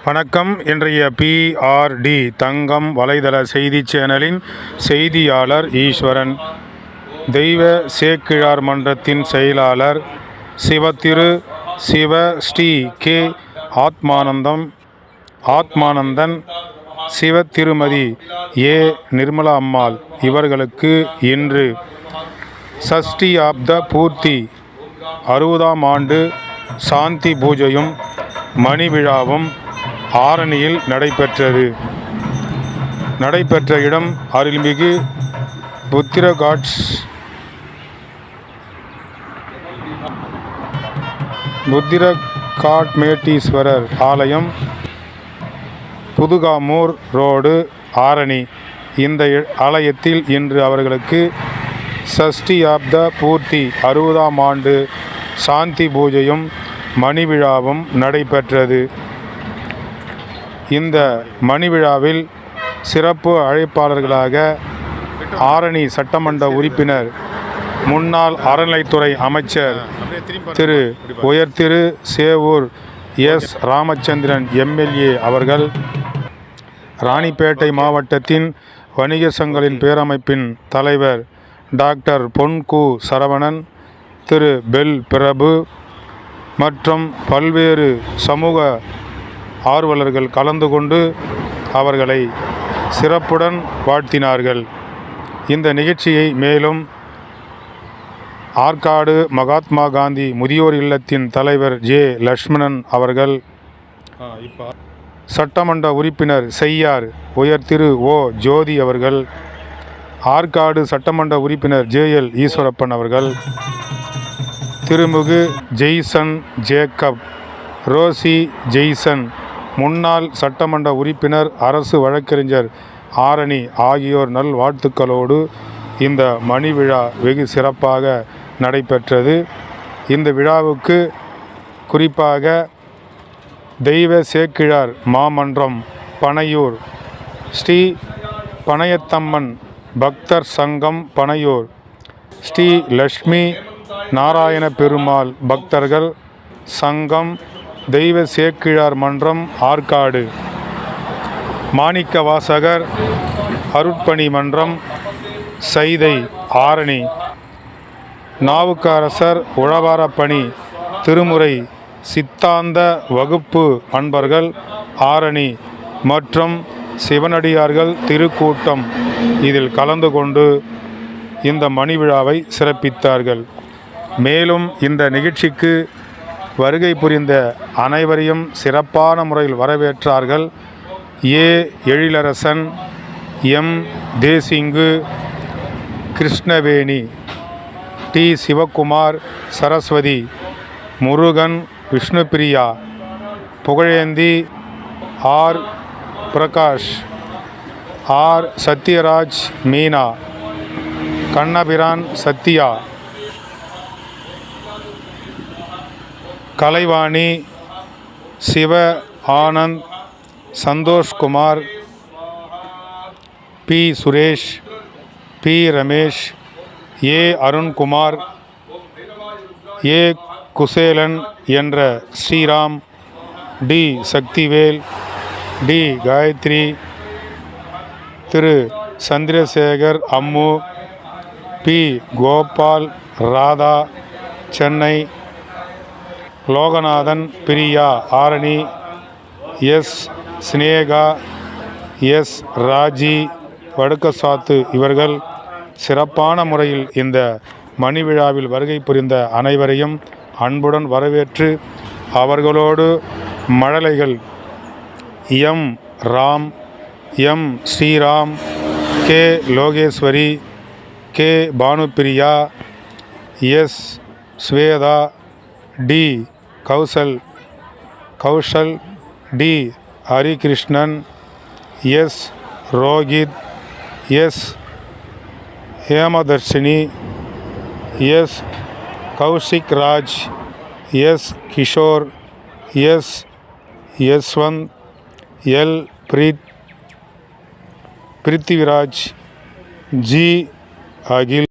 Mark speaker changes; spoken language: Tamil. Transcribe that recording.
Speaker 1: வணக்கம். இன்றைய பிஆர்டி தங்கம் வலைதள செய்தி சேனலின் செய்தியாளர் ஈஸ்வரன். தெய்வ சேக்கிழார் மன்றத்தின் செயலாளர் சிவத்திரு சிவ ஸ்ரீ கே ஆத்மானந்தன், சிவ திருமதி ஏ நிர்மலா அம்மாள் இவர்களுக்கு இன்று சஷ்டியாப்த பூர்த்தி 60ஆம் ஆண்டு சாந்தி பூஜையும் மணி விழாவும் ஆரணியில் நடைபெற்ற இடம் அருள்மிகு புத்திரகாட்மேட்டீஸ்வரர் ஆலயம், புதுகாமூர் ரோடு, ஆரணி. இந்த ஆலயத்தில் இன்று அவர்களுக்கு சஷ்டியாப்த பூர்த்தி 60ஆம் ஆண்டு சாந்தி பூஜையும் மணி விழாவும் நடைபெற்றது. இந்த மணி விழாவில் சிறப்பு அழைப்பாளர்களாக ஆரணி சட்டமன்ற உறுப்பினர், முன்னாள் அறநிலைத்துறை அமைச்சர் திரு சேவூர் எஸ். ராமச்சந்திரன் எம்எல்ஏ அவர்கள், ராணிப்பேட்டை மாவட்டத்தின் வணிக சங்கங்களின் பேரமைப்பின் தலைவர் டாக்டர் பொன்கு சரவணன், திரு பெல் பிரபு மற்றும் பல்வேறு சமூக ஆர்வலர்கள் கலந்து கொண்டு அவர்களை சிறப்புடன் வாழ்த்தினார்கள். இந்த நிகழ்ச்சியை மேலும் ஆற்காடு மகாத்மா காந்தி முதியோர் இல்லத்தின் தலைவர் ஜே. லட்சுமணன் அவர்கள், சட்டமன்ற உறுப்பினர் செய்யார் உயர் திரு ஓ. ஜோதி அவர்கள், ஆற்காடு சட்டமன்ற உறுப்பினர் ஜே.எல். ஈஸ்வரப்பன் அவர்கள், திருமிகு ஜெய்சன் ஜேக்கப், ரோசி ஜெய்சன், முன்னாள் சட்டமன்ற உறுப்பினர், அரசு வழக்கறிஞர் ஆரணி ஆகியோர் நல்வாழ்த்துக்களோடு இந்த மணி விழா வெகு சிறப்பாக நடைபெற்றது. இந்த விழாவுக்கு குறிப்பாக தெய்வ சேக்கிழார் மாமன்றம் பனையூர், ஸ்ரீ பனையத்தம்மன் பக்தர் சங்கம் பனையூர், ஸ்ரீ லட்சுமி நாராயண பெருமாள் பக்தர்கள் சங்கம், தெய்வ சேக்கிழார் மன்றம் ஆற்காடு, மாணிக்க வாசகர் அருட்பணி மன்றம் சைதை ஆரணி, நாவுக்கரசர் உழவாரப்பணி திருமுறை சித்தாந்த வகுப்பு அன்பர்கள் ஆரணி மற்றும் சிவனடியார்கள் திருக்கூட்டம் இதில் கலந்து கொண்டு இந்த மணி விழாவை சிறப்பித்தார்கள். மேலும் இந்த நிகழ்ச்சிக்கு வருகை புரிந்த அனைவரையும் சிறப்பான முறையில் வரவேற்றார்கள். A. Ezhilarasan, M. Desingu, Krishnaveni, T. Sivakumar, Saraswathi, Murugan, Vishnupriya, Pugazhendhi, R. Prakash, R. Sathyaraj, Meena, Kannabiran, Sathya, Kalaivani, Siva Anand, Santhoshkumar, P. Suresh, P. Ramesh, A. Arunkumar, A. Kuchelan என்ற Sriram, T. Sakthivel, T. Gayathri, Thiru Chandrasekar Ammu, P. Gopal, Radha Chennai, Loganathan, Priya Arani, S. Sneha, S. Raji Vadukkasathu இவர்கள் சிறப்பான முறையில் இந்த மணி விழாவில் வருகை புரிந்த அனைவரையும் அன்புடன் வரவேற்று அவர்களோடு மழலைகள் M. Ram, M. Sriram, K. Lokeswari, K. Banupriya, S. Swetha, T. Kaushal, T. Harikrishnan, S. Rohith, S. Hemadharshini, S. Kaushik Raj, S. Kishore, S. Yaswanth, L. Prithviraj, G. அகில்.